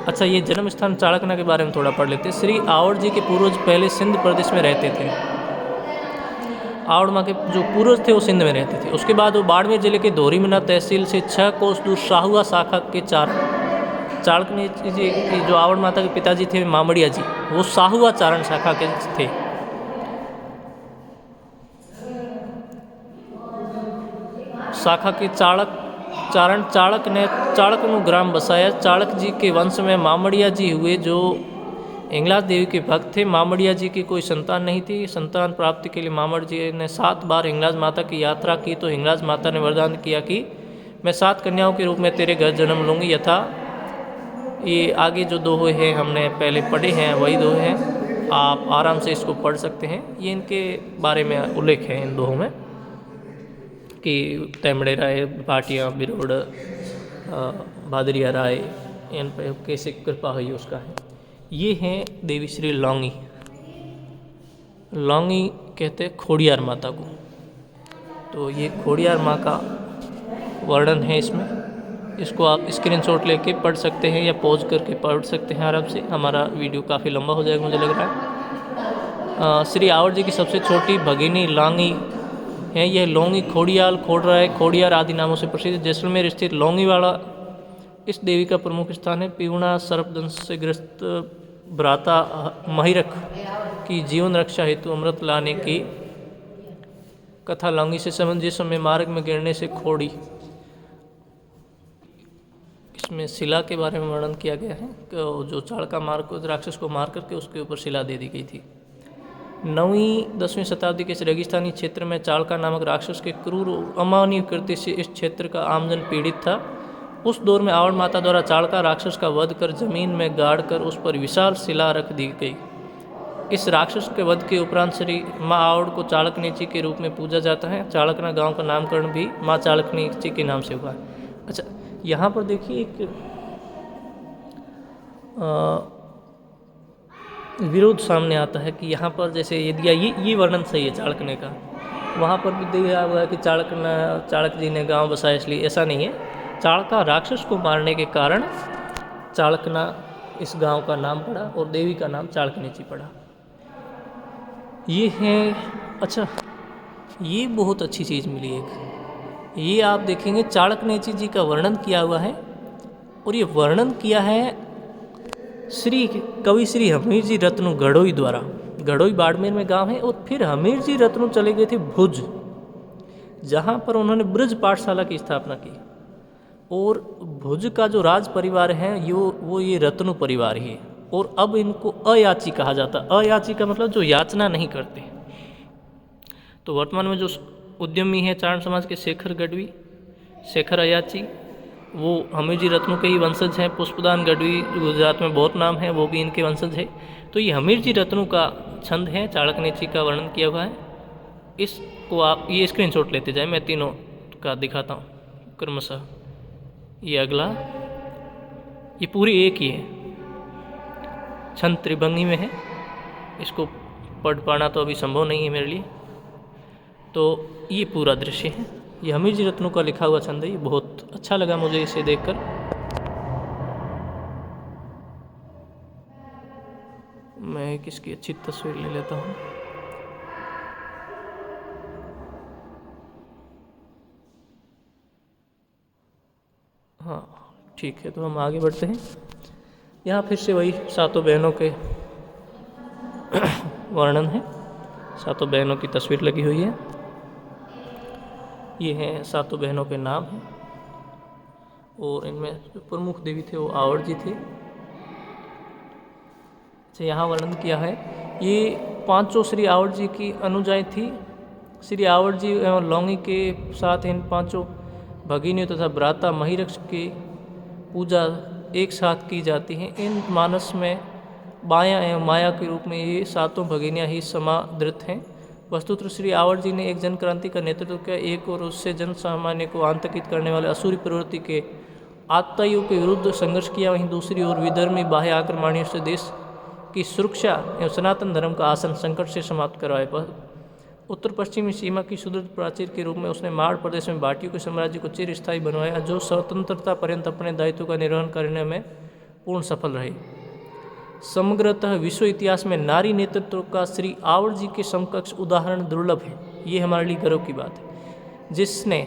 अच्छा, ये जन्म स्थान चाणकना के बारे में थोड़ा पढ़ लेते हैं। श्री आवड़ जी के पूर्वज पहले सिंध प्रदेश में रहते थे। आवड़ माँ के जो पूर्वज थे वो सिंध में रहते थे। उसके बाद वो बाड़मेर जिले के धोरीमना तहसील से 6 कोस दूर शाहुआ शाखा के चाणक्य जी, जो आवड़ माता के पिताजी थे मामड़िया जी, वो शाहुआ चारण शाखा के थे। शाखा के चाणक ने चाणकनु ग्राम बसाया। चाणक जी के वंश में मामड़िया जी हुए, जो हिंगलाज देवी के भक्त थे। मामड़िया जी की कोई संतान नहीं थी। संतान प्राप्ति के लिए मामड़ जी ने 7 बार हिंगलाज माता की यात्रा की तो हिंगलाज माता ने वरदान किया कि मैं 7 कन्याओं के रूप में तेरे घर जन्म लूँगी। यथा ये आगे जो दोहे हैं हमने पहले पढ़े हैं, वही दोहे हैं, आप आराम से इसको पढ़ सकते हैं। ये इनके बारे में उल्लेख है इन दोहों में कि तेमड़े राय, भाटिया, बिरोड़, भादरिया राय, इन पर कैसे कृपा हुई उसका है। ये हैं देवी श्री लौंगी। लौंगी कहते हैं खोड़ियार माता को। तो ये खोड़ियार माँ का वर्णन है इसमें। इसको आप स्क्रीनशॉट लेके पढ़ सकते हैं या पॉज करके पढ़ सकते हैं आराम से। हमारा वीडियो काफ़ी लंबा हो जाएगा मुझे लग रहा है। श्री आवर जी की सबसे छोटी भगिनी लौंगी है। यह लौंगी खोड़ियाल, खोड़राय, खोड़ियार आदि नामों से प्रसिद्ध जैसलमेर स्थित लौंगीवाड़ा इस देवी का प्रमुख स्थान है। पीवुणा सर्पदंश से ग्रस्त भ्राता महिरख की जीवन रक्षा हेतु अमृत लाने की कथा लौंगी से संबंधित, जिस समय मार्ग में गिरने से खोड़ी। इसमें शिला के बारे में वर्णन किया गया है कि जो चाणका मार को राक्षस को मार करके उसके ऊपर शिला दे दी गई थी। 9वीं-10वीं शताब्दी के रेगिस्तानी क्षेत्र में चाणका नामक राक्षस के क्रूर अमानवीय कृत्य से इस क्षेत्र का आमजन पीड़ित था। उस दौर में आवड़ माता द्वारा चाणका राक्षस का वध कर जमीन में गाड़ कर उस पर विशाल शिला रख दी गई। इस राक्षस के वध के उपरांत श्री माँ आवड़ को चाणकनेची के रूप में पूजा जाता है। चाणकना गांव का नामकरण भी माँ चाणकनेची के नाम से हुआ है। अच्छा, यहाँ पर देखिए एक विरोध सामने आता है कि यहाँ पर जैसे यदि ये वर्णन सही है चाणकने का, वहाँ पर भी दिया हुआ है कि चाणक जी ने गांव बसाया इसलिए। ऐसा नहीं है। चाणका राक्षस को मारने के कारण चाणकना इस गांव का नाम पड़ा और देवी का नाम चाणकनेची पड़ा। ये है। अच्छा, ये बहुत अच्छी चीज़ मिली एक। ये आप देखेंगे चाणकनेची जी का वर्णन किया हुआ है और ये वर्णन किया है श्री कवि श्री हमीर जी रत्नु गढ़ोई द्वारा। गढ़ोई बाड़मेर में गांव है। और फिर हमीर जी रत्नु चले गए थे भुज, जहाँ पर उन्होंने ब्रज पाठशाला की स्थापना की। और भुज का जो राज परिवार है वो ये रत्नु परिवार ही है। और अब इनको अयाची कहा जाता। अयाची का मतलब जो याचना नहीं करते। तो वर्तमान में जो उद्यमी है चारण समाज के शेखर गढ़वी, शेखर अयाची, वो हमीर जी रत्नु के ही वंशज हैं। पुष्पदान गढ़वी गुजरात में बहुत नाम है, वो भी इनके वंशज है। तो ये हमीर जी रत्नु का छंद है, चाणकनेची का वर्णन किया हुआ है। इसको आप ये स्क्रीनशॉट लेते जाए, मैं तीनों का दिखाता हूँ क्रमशः। ये अगला, ये पूरी एक ही है, छंद त्रिभंगी में है। इसको पढ़ पाना तो अभी संभव नहीं है मेरे लिए। तो ये पूरा दृश्य है। ये हमीर जी रत्नु का लिखा हुआ छंद है। ये बहुत अच्छा लगा मुझे इसे देखकर। मैं किसकी अच्छी तस्वीर ले लेता हूँ। हाँ ठीक है, तो हम आगे बढ़ते हैं। यहाँ फिर से वही सातों बहनों के वर्णन है। सातों बहनों की तस्वीर लगी हुई है। ये हैं सातों बहनों के नाम हैं। और इनमें जो प्रमुख देवी थे वो आवड़ जी थे। अच्छा, यहाँ वर्णन किया है। ये पांचों श्री आवड़ जी की अनुजाएं थी। श्री आवड़ जी एवं लौंगी के साथ इन पांचों भगिनियों तथा भ्राता महिरक्ष की पूजा एक साथ की जाती है। इन मानस में बाया एवं माया के रूप में ये सातों भगिनियाँ ही समादृत हैं। वस्तुतः श्री आवड़ जी ने एक जन क्रांति का नेतृत्व किया। एक और उससे जन सामान्य को आतंकित करने वाले असुरी प्रवृत्ति के आतताइयों के विरुद्ध संघर्ष किया। वहीं दूसरी ओर विधर्मी बाह्य आक्रमणियों से देश की सुरक्षा एवं सनातन धर्म का आसन संकट से समाप्त करवाए। उत्तर पश्चिमी सीमा की सुदृढ़ प्राचीर के रूप में उसने माड़ प्रदेश में भाटियों के साम्राज्य को चिरस्थायी बनवाया, जो स्वतंत्रता पर्यंत अपने दायित्व का निर्वहन करने में पूर्ण सफल रहे। समग्रतः विश्व इतिहास में नारी नेतृत्व का श्री आवड़ जी के समकक्ष उदाहरण दुर्लभ है। ये हमारे लिए गर्व की बात है, जिसने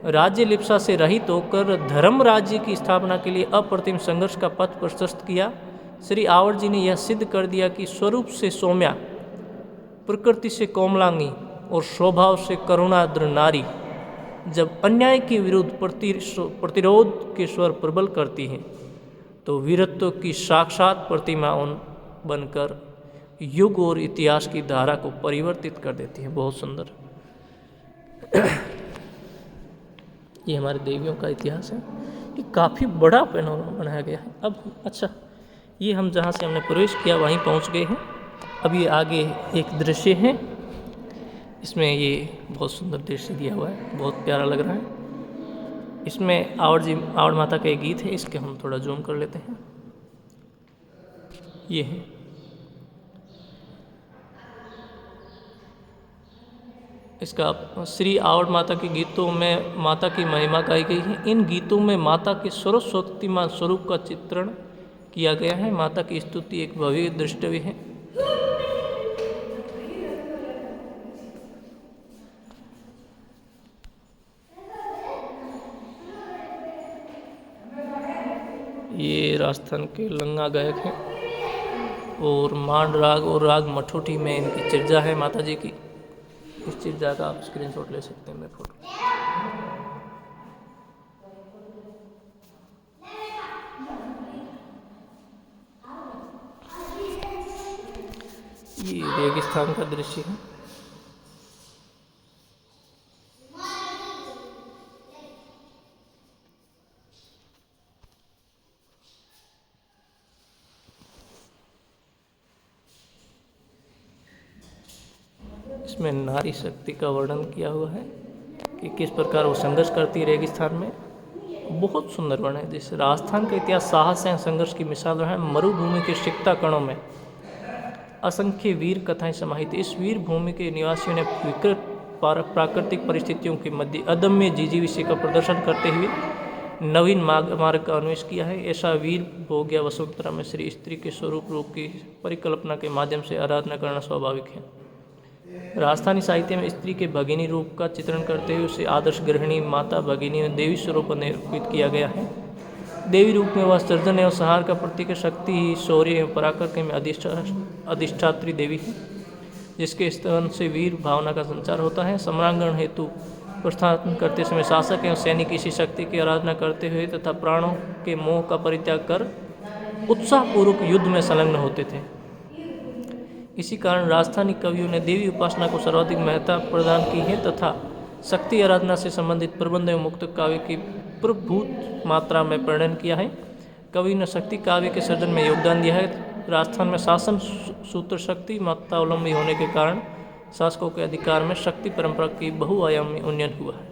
राज्य लिप्सा से रहित होकर धर्म राज्य की स्थापना के लिए अप्रतिम संघर्ष का पथ प्रशस्त किया। श्री आवड़ जी ने यह सिद्ध कर दिया कि स्वरूप से सौम्या, प्रकृति से कोमलांगी और स्वभाव से करुणाद्र नारी जब अन्याय के विरुद्ध प्रतिरोध के स्वर प्रबल करती है तो वीरत्व की साक्षात प्रतिमा उन बनकर युग और इतिहास की धारा को परिवर्तित कर देती है। बहुत सुंदर। ये हमारे देवियों का इतिहास है। ये काफ़ी बड़ा पैनोरमा बनाया गया है। अब अच्छा, ये हम जहाँ से हमने प्रवेश किया वहीं पहुँच गए हैं। अब ये आगे एक दृश्य है, इसमें ये बहुत सुंदर दृश्य दिया हुआ है, बहुत प्यारा लग रहा है। इसमें आवड़ माता का एक गीत है, इसके हम थोड़ा जूम कर लेते हैं। ये है, इसका श्री आवड़ माता के गीतों में माता की महिमा गाई गई है। इन गीतों में माता के सर्वशक्तिमान स्वरूप का चित्रण किया गया है। माता की स्तुति एक भव्य दृष्टव्य है। ये राजस्थान के लंगा गायक हैं और मांड राग और राग मठोठी में इनकी चर्चा है माता जी की। इस चर्चा का आप स्क्रीनशॉट ले सकते हैं मेरे फोटो। ये रेगिस्तान का दृश्य है। इसमें नारी शक्ति का वर्णन किया हुआ है कि किस प्रकार वो संघर्ष करती है रेगिस्तान में। बहुत सुंदर वर्णन है। जैसे राजस्थान का इतिहास साहस एवं संघर्ष की मिसाल रहा है। मरुभूमि के सिक्ता कणों में असंख्य वीर कथाएं समाहित। इस वीर भूमि के निवासियों ने विकृत प्राकृतिक परिस्थितियों के मध्य अदम्य जिजीविषय का प्रदर्शन करते हुए नवीन मार्ग का अन्वेषण किया है। ऐसा वीर भोग्या वसुंधरा में श्री स्त्री के स्वरूप रूप की परिकल्पना के माध्यम से आराधना करना स्वाभाविक है। राजस्थानी साहित्य में स्त्री के भगिनी रूप का चित्रण करते हुए उसे आदर्श गृहिणी, माता, भगिनी और देवी स्वरूप निरूपित किया गया है। देवी रूप में वह सृजन एवं संहार का प्रतीक है। शक्ति ही शौर्य एवं पराक्रम में अधिष्ठात्री देवी है, जिसके स्तन से वीर भावना का संचार होता है। सम्रांगण हेतु प्रस्थान करते समय शासक एवं सैनिक इसी शक्ति की आराधना करते हुए तथा प्राणों के मोह का परित्याग कर उत्साहपूर्वक युद्ध में संलग्न होते थे। इसी कारण राजस्थानी कवियों ने देवी उपासना को सर्वाधिक महत्ता प्रदान की है तथा शक्ति आराधना से संबंधित प्रबंध एवं मुक्त काव्य की प्रभुत मात्रा में वर्णन किया है। कवि ने शक्ति काव्य के सृजन में योगदान दिया है। राजस्थान में शासन सूत्र शक्ति मात्रावलंबी होने के कारण शासकों के अधिकार में शक्ति परंपरा की बहुआयामी उन्नयन हुआ है।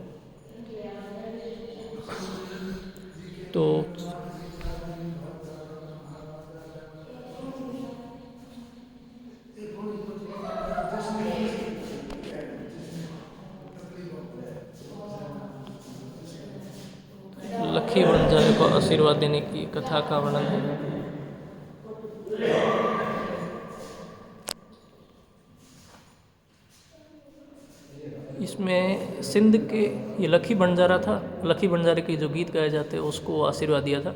तो लखी वनजारे को आशीर्वाद देने की कथा का वर्णन है। इसमें सिंध के ये लखी बंजारा था। लखी बंजारे के जो गीत गाए जाते हैं उसको आशीर्वाद दिया था।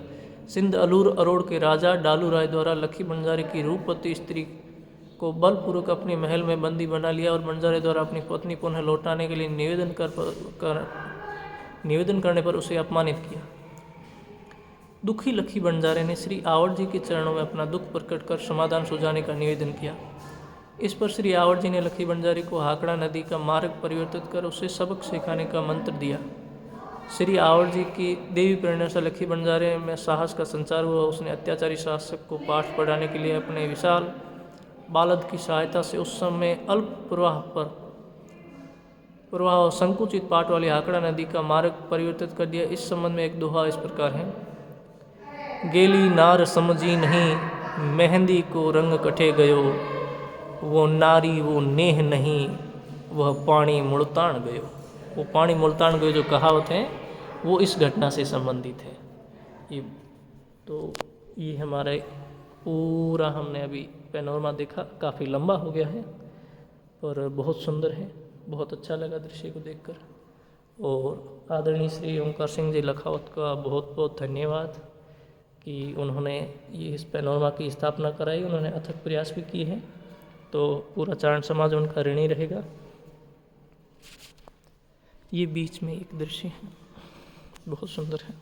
सिंध अलूर अरोड़ के राजा डालू राय द्वारा लखी बंजारे की रूपवती स्त्री को बलपूर्वक अपने महल में बंदी बना लिया और बंजारे द्वारा अपनी पत्नी पुनः लौटाने के लिए निवेदन करने पर उसे अपमानित किया। दुखी लखी बंजारे ने श्री आवड़ जी के चरणों में अपना दुख प्रकट कर समाधान सुझाने का निवेदन किया। इस पर श्री आवड़ जी ने लखी बंजारे को हाकड़ा नदी का मार्ग परिवर्तित कर उसे सबक सिखाने का मंत्र दिया। श्री आवड़ जी की देवी प्रेरणा से लखी बंजारे में साहस का संचार हुआ। उसने अत्याचारी शासक को पाठ पढ़ाने के लिए अपने विशाल बालद की सहायता से उस समय अल्प प्रवाह और संकुचित पाट वाली हाकड़ा नदी का मार्ग परिवर्तित कर दिया। इस संबंध में एक दोहा इस प्रकार है। गेली नार समझी नहीं मेहंदी को रंग कटे गयो, वो नारी वो नेह नहीं वह पानी मुल्तान गयो। वो पानी मुल्तान गयो जो कहावत है वो इस घटना से संबंधित है। ये हमारे पूरा हमने अभी पैनोरमा देखा। काफ़ी लंबा हो गया है पर बहुत सुंदर है। बहुत अच्छा लगा दृश्य को देखकर। और आदरणीय श्री ओंकार सिंह जी लखावत का बहुत बहुत धन्यवाद कि उन्होंने ये इस पैनोरमा की स्थापना कराई। उन्होंने अथक प्रयास भी किए हैं, तो पूरा चारण समाज उनका ऋणी रहेगा। ये बीच में एक दृश्य है, बहुत सुंदर है।